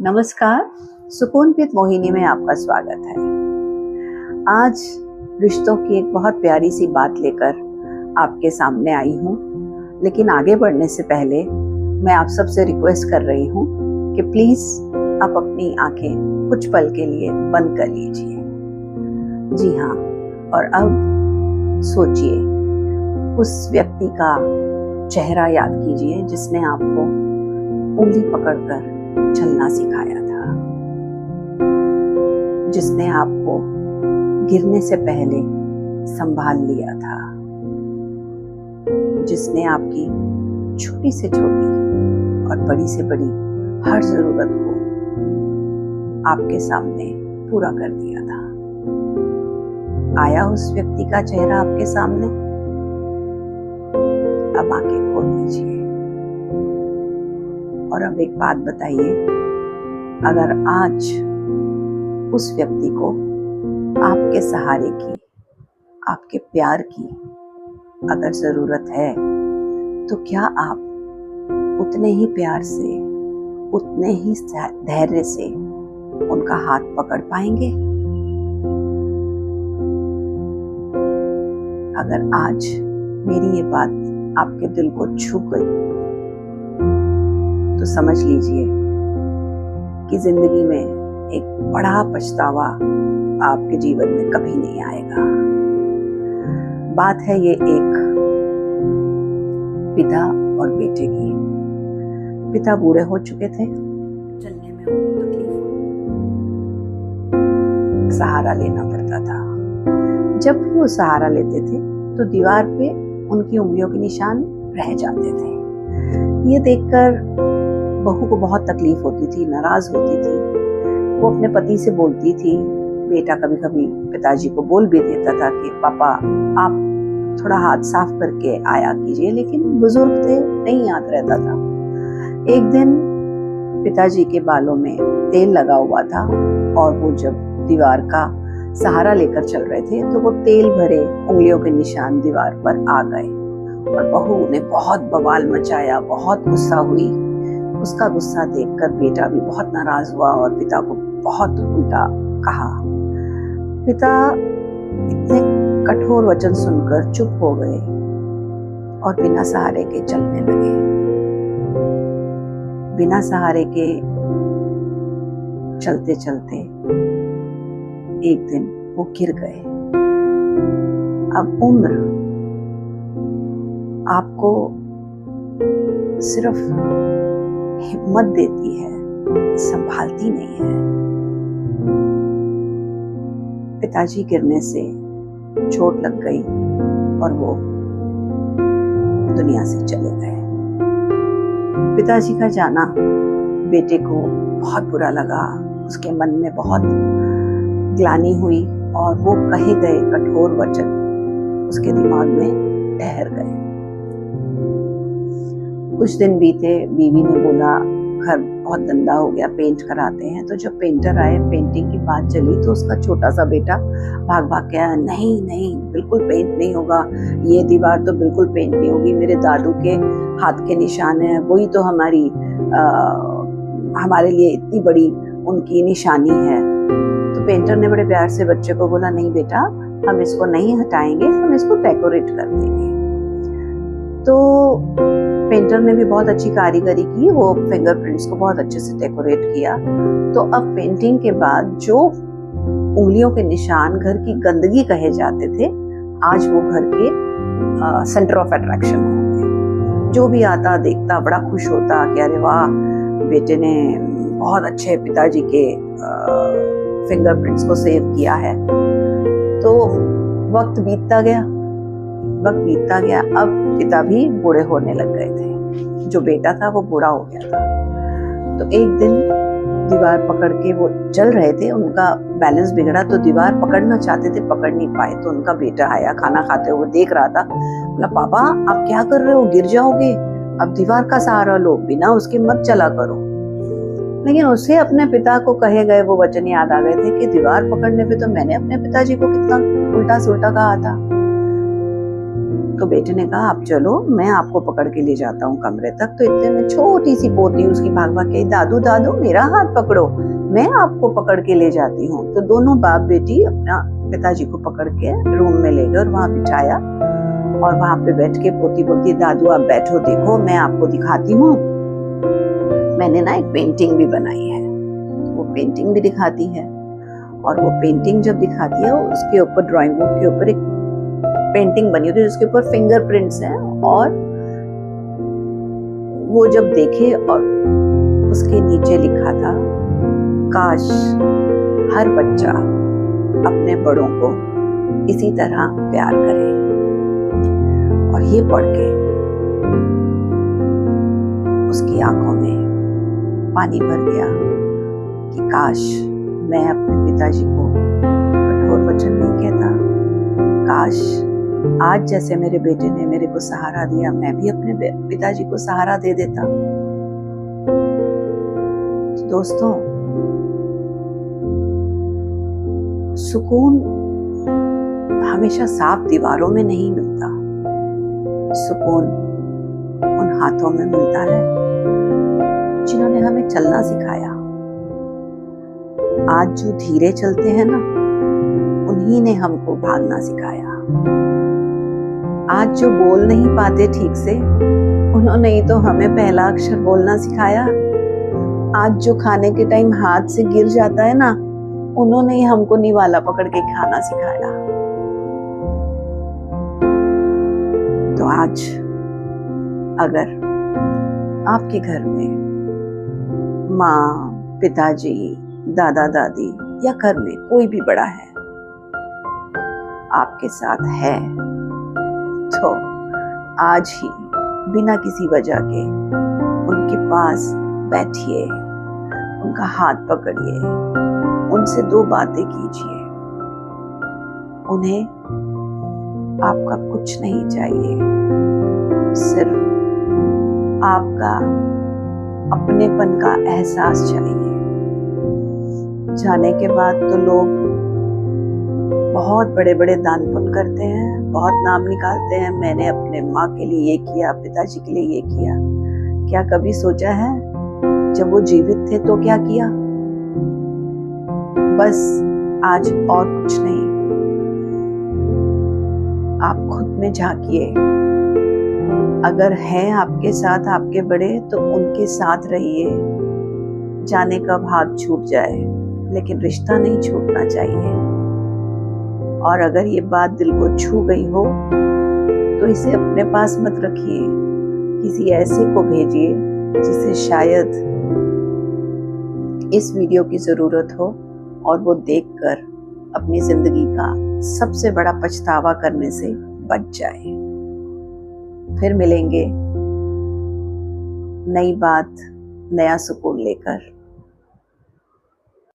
नमस्कार। सुकून विद मोहिनी में आपका स्वागत है। आज रिश्तों की एक बहुत प्यारी सी बात लेकर आपके सामने आई हूँ, लेकिन आगे बढ़ने से पहले मैं आप सबसे रिक्वेस्ट कर रही हूँ कि प्लीज आप अपनी आंखें कुछ पल के लिए बंद कर लीजिए। जी हाँ, और अब सोचिए, उस व्यक्ति का चेहरा याद कीजिए जिसने आपको उंगली पकड़कर चलना सिखाया था, जिसने आपको गिरने से पहले संभाल लिया था, जिसने आपकी छोटी से छोटी और बड़ी से बड़ी हर जरूरत को आपके सामने पूरा कर दिया था। आया उस व्यक्ति का चेहरा आपके सामने? अब आंखें खोल लीजिए और अब एक बात बताइए, अगर आज उस व्यक्ति को आपके सहारे की, आपके प्यार की अगर जरूरत है, तो क्या आप उतने ही प्यार से, उतने ही धैर्य से उनका हाथ पकड़ पाएंगे? अगर आज मेरी ये बात आपके दिल को छू गई तो समझ लीजिए कि जिंदगी में एक बड़ा पछतावा आपके जीवन में कभी नहीं आएगा। बात है ये एक पिता और बेटे की। पिता बूढ़े हो चुके थे, चलने में उनको तकलीफ हुई, सहारा लेना पड़ता था। जब भी वो सहारा लेते थे तो दीवार पे उनकी उंगलियों के निशान रह जाते थे। ये देखकर बहू को बहुत तकलीफ होती थी, नाराज होती थी। वो अपने पति से बोलती थी, बेटा कभी कभी पिताजी को बोल भी देता था कि पापा आप थोड़ा हाथ साफ करके आया कीजिए, लेकिन बुजुर्ग थे, नहीं याद रहता था। एक दिन पिताजी के बालों में तेल लगा हुआ था और वो जब दीवार का सहारा लेकर चल रहे थे तो वो तेल भरे उंगलियों के निशान दीवार पर आ गए और बहू ने बहुत बवाल मचाया, बहुत गुस्सा हुई। उसका गुस्सा देखकर बेटा भी बहुत नाराज हुआ और पिता को बहुत उल्टा कहा। पिता इतने कठोर वचन सुनकर चुप हो गए और बिना सहारे के चलने लगे। बिना सहारे के चलते चलते एक दिन वो गिर गए। अब उम्र आपको सिर्फ हिम्मत देती है, संभालती नहीं है। पिताजी गिरने से चोट लग गई और वो दुनिया से चले गए। पिताजी का जाना बेटे को बहुत बुरा लगा, उसके मन में बहुत ग्लानि हुई और वो कहे गए कठोर वचन उसके दिमाग में ठहर गए। कुछ दिन बीते, बीवी ने बोला घर बहुत गंदा हो गया, पेंट कराते हैं। तो जब पेंटर आए, पेंटिंग की बात चली तो उसका छोटा सा बेटा भाग भाग के आया, नहीं नहीं बिल्कुल पेंट नहीं होगा, ये दीवार तो बिल्कुल पेंट नहीं होगी, मेरे दादू के हाथ के निशान है, वही तो हमारे लिए इतनी बड़ी उनकी निशानी है। तो पेंटर ने बड़े प्यार से बच्चे को बोला, नहीं बेटा हम इसको नहीं हटाएंगे, हम इसको डेकोरेट कर देंगे। तो पेंटर ने भी बहुत अच्छी कारीगरी की, वो फिंगरप्रिंट्स को बहुत अच्छे से डेकोरेट किया। तो अब पेंटिंग के बाद जो उंगलियों के निशान घर की गंदगी कहे जाते थे, आज वो घर के सेंटर ऑफ अट्रैक्शन हो गए। जो भी आता देखता बड़ा खुश होता कि अरे वाह, बेटे ने बहुत अच्छे पिताजी के फिंगरप्रिंट्स को सेव किया है। तो वक्त बीतता गया। अब पिता भी बूढ़े होने लग गए थे, जो बेटा था वो बूढ़ा हो गया था। तो एक दिन दीवार पकड़ के वो चल रहे थे, उनका बैलेंस बिगड़ा तो दीवार पकड़ना चाहते थे, पकड़ नहीं पाए। तो उनका बेटा आया, खाना खाते हुए देख रहा था, बोला पापा आप क्या कर रहे हो, गिर जाओगे, अब दीवार का सहारा लो, बिना उसके मत चला करो। लेकिन उसे अपने पिता को कहे गए वो वचन याद आ गए थे कि दीवार पकड़ने पे तो मैंने अपने पिताजी को कितना उल्टा सुल्टा कहा था। तो बेटे ने कहा आप चलो, मैं आपको पकड़ के ले जाता हूँ कमरे तक। तो इतने में छोटी सी पोती उसकी भाग भाग के, दादू दादू मेरा हाथ पकड़ो, मैं आपको पकड़ के ले जाती हूँ। तो दोनों बाप बेटी अपना पिताजी को पकड़ के रूम में ले गए और वहां बिठाया, और वहां पे बैठ के पोती बोलती, दादू आप बैठो, देखो मैं आपको दिखाती हूँ, मैंने ना एक पेंटिंग भी बनाई है। वो पेंटिंग भी दिखाती है, और वो पेंटिंग जब दिखाती है उसके ऊपर, ड्राइंग बुक के ऊपर एक पेंटिंग बनी होती है जिसके ऊपर फिंगरप्रिंट्स हैं। और वो जब देखे और उसके नीचे लिखा था, काश हर बच्चा अपने बड़ों को इसी तरह प्यार करे। और ये पढ़ के उसकी आंखों में पानी भर गया कि काश मैं अपने पिताजी को कठोर वचन नहीं कहता, काश आज जैसे मेरे बेटे ने मेरे को सहारा दिया, मैं भी अपने पिताजी को सहारा दे देता। तो दोस्तों, सुकून हमेशा साफ दीवारों में नहीं मिलता, सुकून उन हाथों में मिलता है जिन्होंने हमें चलना सिखाया। आज जो धीरे चलते हैं ना, उन्हीं ने हमको भागना सिखाया। आज जो बोल नहीं पाते ठीक से, उन्होंने ही तो हमें पहला अक्षर बोलना सिखाया। आज जो खाने के टाइम हाथ से गिर जाता है ना, उन्होंने ही हमको निवाला पकड़ के खाना सिखाया। तो आज अगर आपके घर में माँ, पिताजी, दादा दादी या घर में कोई भी बड़ा है आपके साथ है, तो आज ही बिना किसी वजह के उनके पास बैठिए, उनका हाथ पकड़िए, उनसे 2 बातें कीजिए। उन्हें आपका कुछ नहीं चाहिए, सिर्फ आपका अपनेपन का एहसास चाहिए। जाने के बाद तो लोग बहुत बड़े बड़े दान पुण्य करते हैं, बहुत नाम निकालते हैं, मैंने अपने माँ के लिए ये किया, पिताजी के लिए ये किया। क्या कभी सोचा है जब वो जीवित थे तो क्या किया? बस आज और कुछ नहीं। आप खुद में झांकिए, अगर हैं आपके साथ आपके बड़े तो उनके साथ रहिए। जाने कब हाथ छूट जाए, लेकिन रिश्ता नहीं छूटना चाहिए। और अगर ये बात दिल को छू गई हो तो इसे अपने पास मत रखिए, किसी ऐसे को भेजिए जिसे शायद इस वीडियो की जरूरत हो और वो देखकर अपनी जिंदगी का सबसे बड़ा पछतावा करने से बच जाए। फिर मिलेंगे नई बात, नया सुकून लेकर।